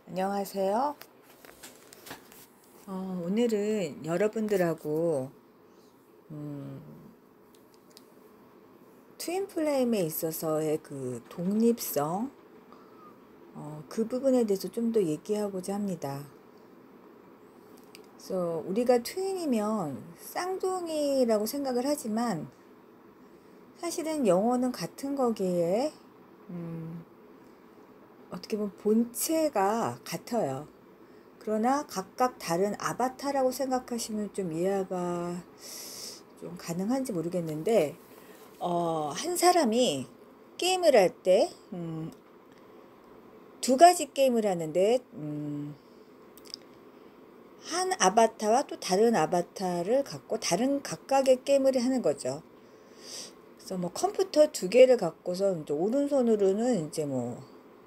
안녕하세요. 오늘은 여러분들하고 트윈 플레임에 있어서의 그 독립성, 그 부분에 대해서 좀 더 얘기하고자 합니다. 그래서 우리가 트윈이면 쌍둥이라고 생각을 하지만 사실은 영혼은 같은 거기에 어떻게 보면 본체가 같아요. 그러나 각각 다른 아바타라고 생각하시면 좀 이해가 좀 가능한지 모르겠는데, 한 사람이 게임을 할 때, 두 가지 게임을 하는데, 한 아바타와 또 다른 아바타를 갖고 다른 각각의 게임을 하는 거죠. 그래서 뭐 컴퓨터 두 개를 갖고서 이제 오른손으로는 이제 뭐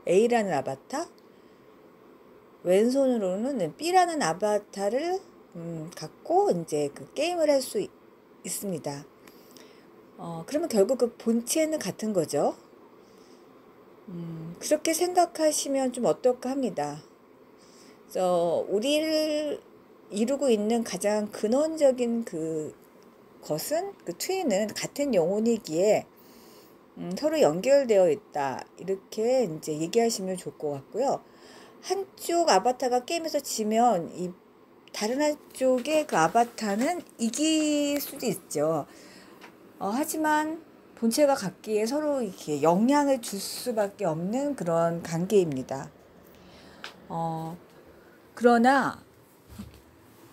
A라는 아바타, 왼손으로는 B라는 아바타를 갖고 이제 그 게임을 할 수 있습니다. 그러면 결국 그 본체는 같은 거죠. 그렇게 생각하시면 좀 어떨까 합니다. 그래서 우리를 이루고 있는 가장 근원적인 것은 그 트윈은 같은 영혼이기에 서로 연결되어 있다, 이렇게 이제 얘기하시면 좋을 것 같고요. 한쪽 아바타가 게임에서 지면 이 다른 한쪽의 그 아바타는 이길 수도 있죠. 하지만 본체가 같기에 서로 이렇게 영향을 줄 수밖에 없는 그런 관계입니다. 그러나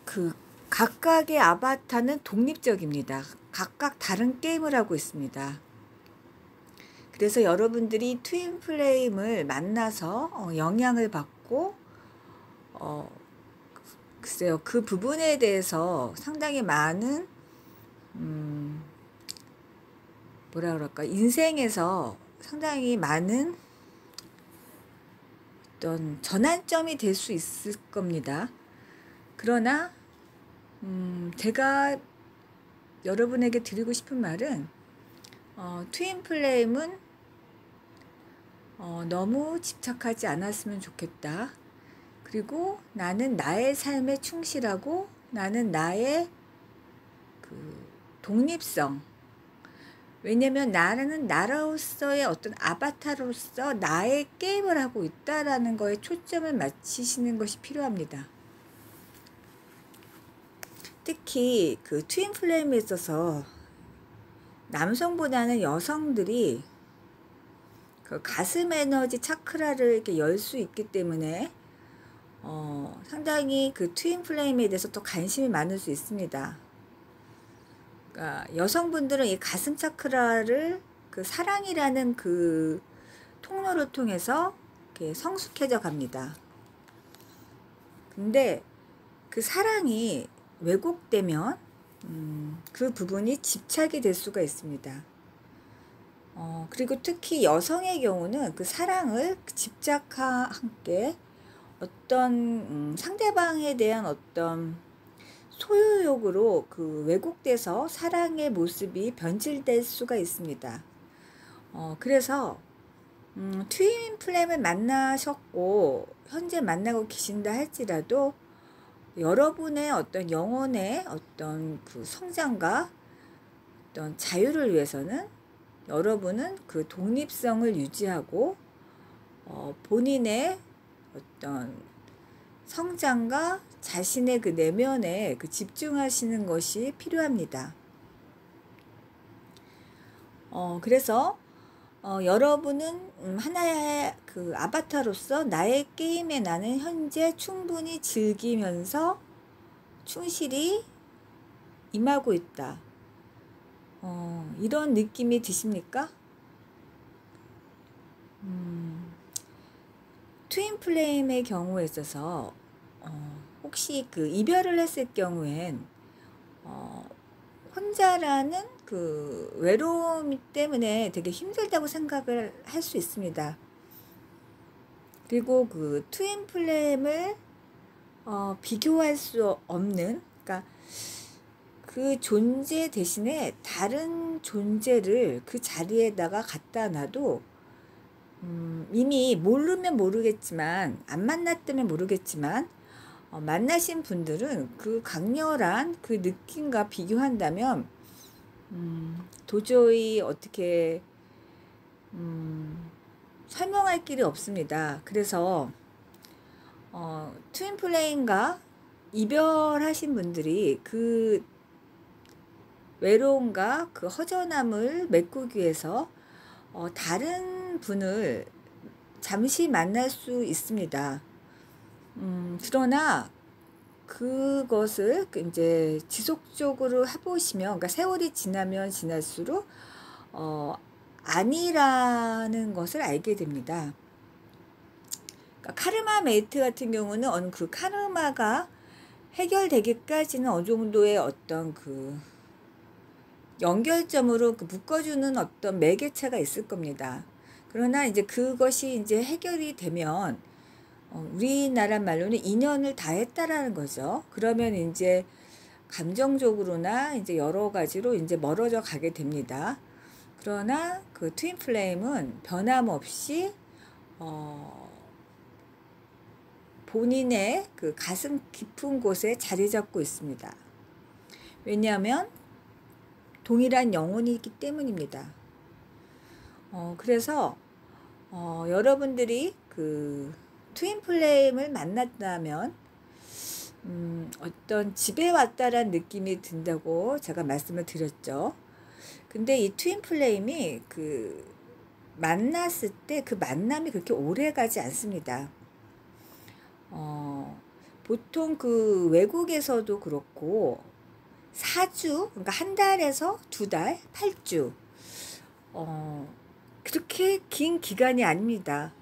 그 각각의 아바타는 독립적입니다. 각각 다른 게임을 하고 있습니다. 그래서 여러분들이 트윈 플레임을 만나서 영향을 받고 글쎄요, 그 부분에 대해서 상당히 많은 뭐라 그럴까, 인생에서 상당히 많은 어떤 전환점이 될 수 있을 겁니다. 그러나 제가 여러분에게 드리고 싶은 말은 트윈 플레임은 너무 집착하지 않았으면 좋겠다. 그리고 나는 나의 삶에 충실하고 나는 나의 그 독립성, 왜냐면 나는 나로서의 어떤 아바타로서 나의 게임을 하고 있다라는 거에 초점을 맞추시는 것이 필요합니다. 특히 그 트윈 플레임에 있어서 남성보다는 여성들이 그 가슴 에너지 차크라를 이렇게 열 수 있기 때문에 상당히 그 트윈 플레임에 대해서 또 관심이 많을 수 있습니다. 그러니까 여성분들은 이 가슴 차크라를 그 사랑이라는 그 통로를 통해서 이렇게 성숙해져 갑니다. 근데 그 사랑이 왜곡되면 그 부분이 집착이 될 수가 있습니다. 그리고 특히 여성의 경우는 그 사랑을 집착과 함께 어떤 상대방에 대한 어떤 소유욕으로 그 왜곡돼서 사랑의 모습이 변질될 수가 있습니다. 그래서 트윈 플레임을 만나셨고 현재 만나고 계신다 할지라도 여러분의 어떤 영혼의 어떤 그 성장과 어떤 자유를 위해서는 여러분은 그 독립성을 유지하고 본인의 어떤 성장과 자신의 그 내면에 그 집중하시는 것이 필요합니다. 그래서 여러분은 하나의 그 아바타로서 나의 게임에 나는 현재 충분히 즐기면서 충실히 임하고 있다. 이런 느낌이 드십니까? 트윈 플레임의 경우에 있어서 혹시 그 이별을 했을 경우엔 혼자라는 그 외로움 때문에 되게 힘들다고 생각을 할 수 있습니다. 그리고 그 트윈 플레임을 비교할 수 없는, 그러니까 그 존재 대신에 다른 존재를 그 자리에다가 갖다 놔도 이미 모르면 모르겠지만, 안 만났다면 모르겠지만, 만나신 분들은 그 강렬한 그 느낌과 비교한다면, 도저히 어떻게, 설명할 길이 없습니다. 그래서, 트윈 플레임과 이별하신 분들이 그 외로움과 그 허전함을 메꾸기 위해서 다른 분을 잠시 만날 수 있습니다. 그러나 그것을 이제 지속적으로 해보시면, 그러니까 세월이 지나면 지날수록 아니라는 것을 알게 됩니다. 그러니까 카르마 메이트 같은 경우는 어느 그 카르마가 해결되기까지는 어느 정도의 어떤 그 연결점으로 그 묶어주는 어떤 매개체가 있을 겁니다. 그러나 이제 그것이 이제 해결이 되면 우리나라 말로는 인연을 다 했다라는 거죠. 그러면 이제 감정적으로나 이제 여러 가지로 이제 멀어져 가게 됩니다. 그러나 그 트윈 플레임은 변함없이 본인의 그 가슴 깊은 곳에 자리 잡고 있습니다. 왜냐하면 동일한 영혼이기 때문입니다. 그래서 여러분들이 그 트윈 플레임을 만났다면 어떤 집에 왔다라는 느낌이 든다고 제가 말씀을 드렸죠. 근데 이 트윈 플레임이 그 만났을 때 그 만남이 그렇게 오래 가지 않습니다. 보통 그 외국에서도 그렇고 4주, 그러니까 한 달에서 2달, 8주 그렇게 긴 기간이 아닙니다.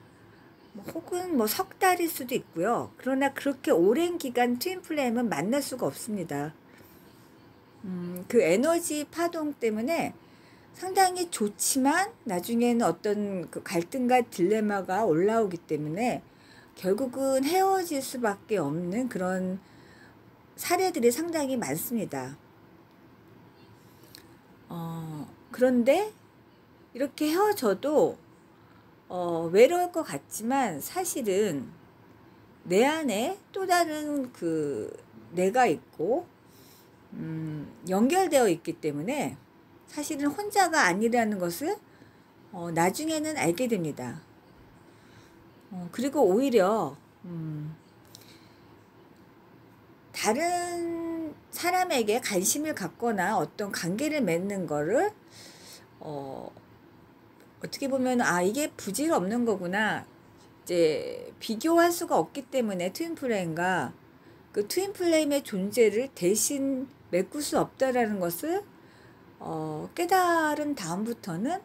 혹은 뭐 석 달일 수도 있고요. 그러나 그렇게 오랜 기간 트윈 플레임은 만날 수가 없습니다. 그 에너지 파동 때문에 상당히 좋지만 나중에는 어떤 그 갈등과 딜레마가 올라오기 때문에 결국은 헤어질 수밖에 없는 그런 사례들이 상당히 많습니다. 그런데 이렇게 헤어져도 외로울 것 같지만 사실은 내 안에 또 다른 그 내가 있고 연결되어 있기 때문에 사실은 혼자가 아니라는 것을 나중에는 알게 됩니다. 그리고 오히려 다른 사람에게 관심을 갖거나 어떤 관계를 맺는 거를 어떻게 보면 이게 부질없는 거구나, 이제 비교할 수가 없기 때문에 트윈 플레임과 그 트윈 플레임의 존재를 대신 메꿀 수 없다라는 것을 깨달은 다음부터는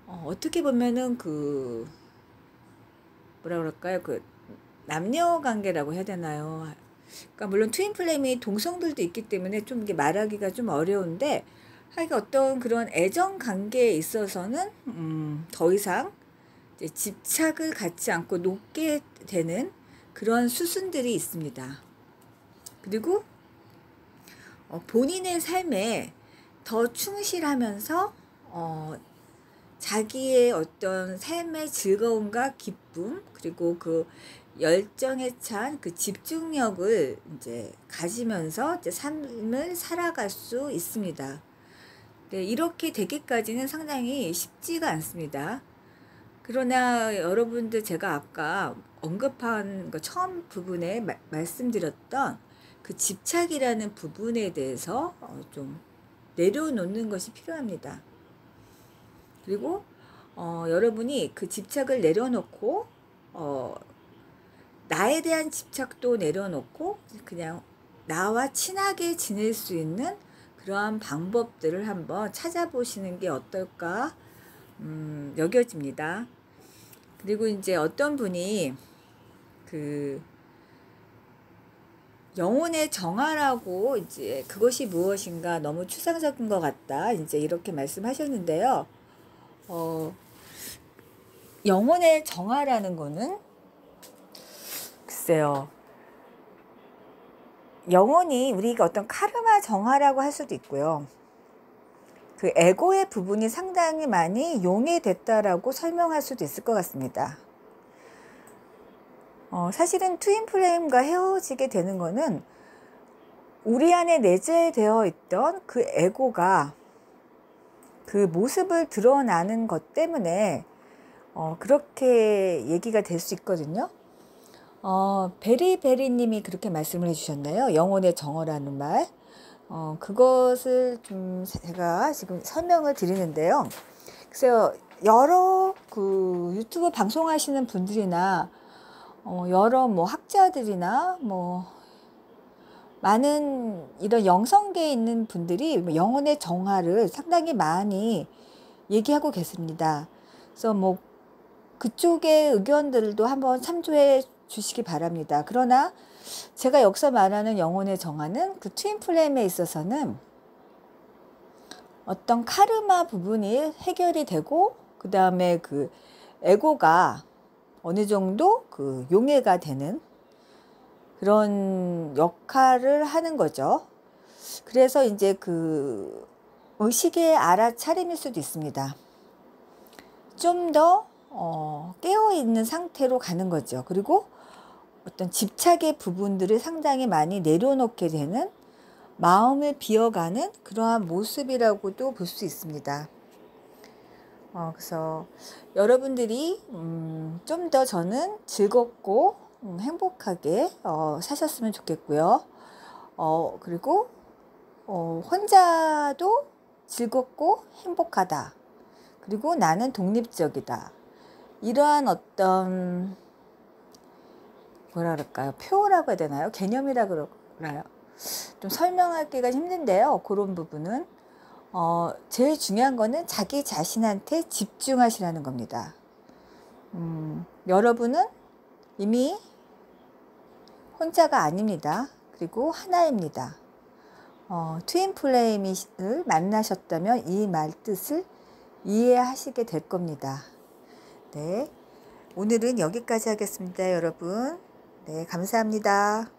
어떻게 보면은 그 뭐라 그럴까요, 그 남녀 관계라고 해야 되나요? 그러니까 물론 트윈 플레임이 동성들도 있기 때문에 좀 이게 말하기가 좀 어려운데, 하여간 어떤 그런 애정 관계에 있어서는 더 이상 이제 집착을 갖지 않고 놓게 되는 그런 수순들이 있습니다. 그리고 본인의 삶에 더 충실하면서 자기의 어떤 삶의 즐거움과 기쁨, 그리고 그 열정에 찬 그 집중력을 이제 가지면서 이제 삶을 살아갈 수 있습니다. 네, 이렇게 되기까지는 상당히 쉽지가 않습니다. 그러나 여러분들, 제가 아까 언급한 거 처음 부분에 말씀드렸던 그 집착이라는 부분에 대해서 좀 내려놓는 것이 필요합니다. 그리고 여러분이 그 집착을 내려놓고 나에 대한 집착도 내려놓고 그냥 나와 친하게 지낼 수 있는 그러한 방법들을 한번 찾아보시는 게 어떨까 여겨집니다. 그리고 이제 어떤 분이 그 영혼의 정화라고, 이제 그것이 무엇인가 너무 추상적인 것 같다, 이제 이렇게 말씀하셨는데요. 영혼의 정화라는 거는 글쎄요, 영혼이 우리가 어떤 카르마 정화라고 할 수도 있고요. 그 에고의 부분이 상당히 많이 용해됐다라고 설명할 수도 있을 것 같습니다. 사실은 트윈 플레임과 헤어지게 되는 거는 우리 안에 내재되어 있던 그 에고가 그 모습을 드러나는 것 때문에 그렇게 얘기가 될 수 있거든요. 베리베리님이 그렇게 말씀을 해주셨나요? 영혼의 정어라는 말. 그것을 좀 제가 지금 설명을 드리는데요. 그래서 여러 그 유튜브 방송하시는 분들이나 여러 뭐 학자들이나 뭐 많은 이런 영성계에 있는 분들이 영혼의 정화를 상당히 많이 얘기하고 계십니다. 그래서 뭐 그쪽의 의견들도 한번 참조해 주시기 바랍니다. 그러나 제가 여기서 말하는 영혼의 정화는 그 트윈 플레임에 있어서는 어떤 카르마 부분이 해결이 되고 그 다음에 그 에고가 어느 정도 그 용해가 되는 그런 역할을 하는 거죠. 그래서 이제 그 의식의 알아차림일 수도 있습니다. 좀 더 깨어있는 상태로 가는 거죠. 그리고 어떤 집착의 부분들을 상당히 많이 내려놓게 되는 마음을 비워가는 그러한 모습이라고도 볼 수 있습니다. 그래서 여러분들이 좀 더 저는 즐겁고 행복하게 사셨으면 좋겠고요. 그리고 혼자도 즐겁고 행복하다. 그리고 나는 독립적이다. 이러한 어떤 뭐라 그럴까요? 표라고 해야 되나요? 개념이라 그러나요? 좀 설명하기가 힘든데요. 그런 부분은 제일 중요한 거는 자기 자신한테 집중하시라는 겁니다. 여러분은 이미 혼자가 아닙니다. 그리고 하나입니다. 트윈 플레임을 만나셨다면 이 말 뜻을 이해하시게 될 겁니다. 네, 오늘은 여기까지 하겠습니다, 여러분. 네, 감사합니다.